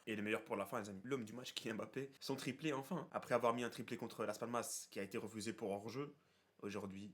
Et le meilleur pour la fin, les amis. L'homme du match, Kylian Mbappé, son triplé enfin. Après avoir mis un triplé contre Las Palmas qui a été refusé pour hors-jeu, aujourd'hui,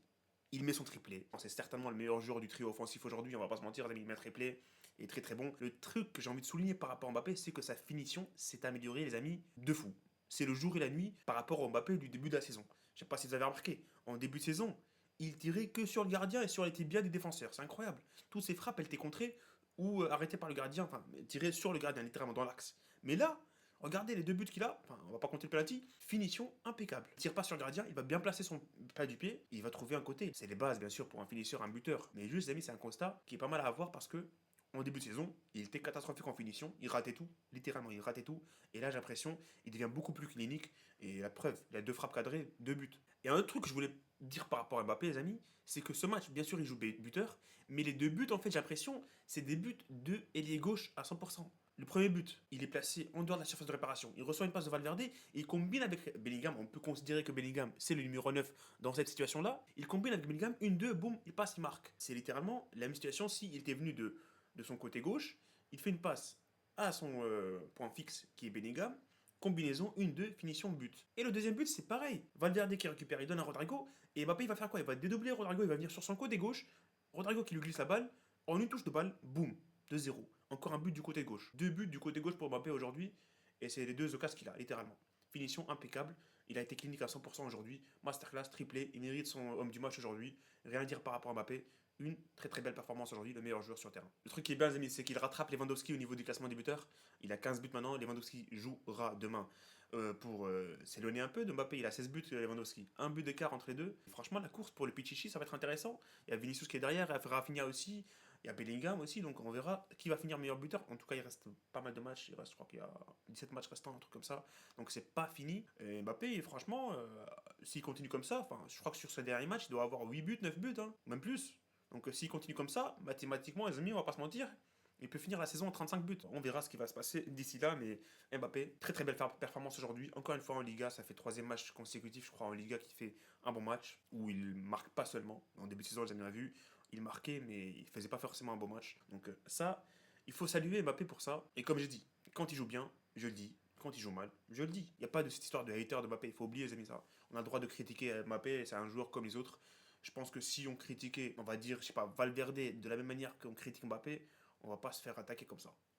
il met son triplé. C'est certainement le meilleur joueur du trio offensif aujourd'hui, on va pas se mentir, les amis, il met un triplé. Il est très très bon. Le truc que j'ai envie de souligner par rapport à Mbappé, c'est que sa finition s'est améliorée, les amis, de fou. C'est le jour et la nuit par rapport au Mbappé du début de la saison. Je sais pas si vous avez remarqué, en début de saison, il tirait que sur le gardien et sur les tibias des défenseurs. C'est incroyable. Toutes ses frappes, elles étaient contrées ou arrêtées par le gardien, enfin, tirées sur le gardien, littéralement dans l'axe. Mais là, regardez les deux buts qu'il a, enfin, on va pas compter le penalty, finition impeccable. Il tire pas sur le gardien, il va bien placer son pas du pied, il va trouver un côté. C'est les bases, bien sûr, pour un finisseur, un buteur. Mais juste, les amis, c'est un constat qui est pas mal à avoir parce que en début de saison, il était catastrophique en finition, il ratait tout, littéralement, il ratait tout. Et là, j'ai l'impression, il devient beaucoup plus clinique. Et la preuve, il a deux frappes cadrées, deux buts. Et un autre truc que je voulais dire par rapport à Mbappé, les amis, c'est que ce match, bien sûr, il joue buteur, mais les deux buts, en fait, j'ai l'impression, c'est des buts de ailier gauche à 100%. Le premier but, il est placé en dehors de la surface de réparation. Il reçoit une passe de Valverde et il combine avec Bellingham. On peut considérer que Bellingham, c'est le numéro 9 dans cette situation-là. Il combine avec Bellingham, une, deux, boum, il passe, il marque. C'est littéralement la même situation s'il était venu de son côté gauche. Il fait une passe à son point fixe qui est Bellingham. Combinaison, une, deux, finition, but. Et le deuxième but, c'est pareil. Valverde qui récupère, il donne à Rodrigo. Et Mbappé, il va faire quoi? Il va dédoubler Rodrigo, il va venir sur son côté gauche. Rodrigo qui lui glisse la balle. En une touche de balle, boum, 2-0. Encore un but du côté gauche. Deux buts du côté gauche pour Mbappé aujourd'hui. Et c'est les deux occasions qu'il a, littéralement. Finition impeccable. Il a été clinique à 100% aujourd'hui. Masterclass, triplé. Il mérite son homme du match aujourd'hui. Rien à dire par rapport à Mbappé. Une très très belle performance aujourd'hui, le meilleur joueur sur le terrain. Le truc qui est bien, les amis, c'est qu'il rattrape Lewandowski au niveau du classement des buteurs. Il a 15 buts maintenant. Lewandowski jouera demain pour s'éloigner un peu de Mbappé. Il a 16 buts, Lewandowski. Un but d'écart entre les deux. Et franchement, la course pour le Pichichi, ça va être intéressant. Il y a Vinicius qui est derrière, il y a Rafinha aussi. Il y a Bellingham aussi, donc on verra qui va finir meilleur buteur. En tout cas, il reste pas mal de matchs. Il reste, je crois qu'il y a 17 matchs restants, un truc comme ça. Donc c'est pas fini. Et Mbappé, franchement, s'il continue comme ça, je crois que sur ce dernier match, il doit avoir 8 buts, 9 buts, hein, même plus. Donc s'il continue comme ça, mathématiquement, les amis, on va pas se mentir, il peut finir la saison en 35 buts. On verra ce qui va se passer d'ici là, mais Mbappé, très très belle performance aujourd'hui. Encore une fois en Liga, ça fait troisième match consécutif, je crois, en Liga qui fait un bon match, où il marque pas seulement. En début de saison, les amis l'ont vu, il marquait, mais il faisait pas forcément un bon match. Donc ça, il faut saluer Mbappé pour ça. Et comme j'ai dit, quand il joue bien, je le dis. Quand il joue mal, je le dis. Il n'y a pas de cette histoire de hater de Mbappé, il faut oublier les amis ça. On a le droit de critiquer Mbappé, c'est un joueur comme les autres. Je pense que si on critiquait, on va dire, je sais pas, Valverde de la même manière qu'on critique Mbappé, on va pas se faire attaquer comme ça.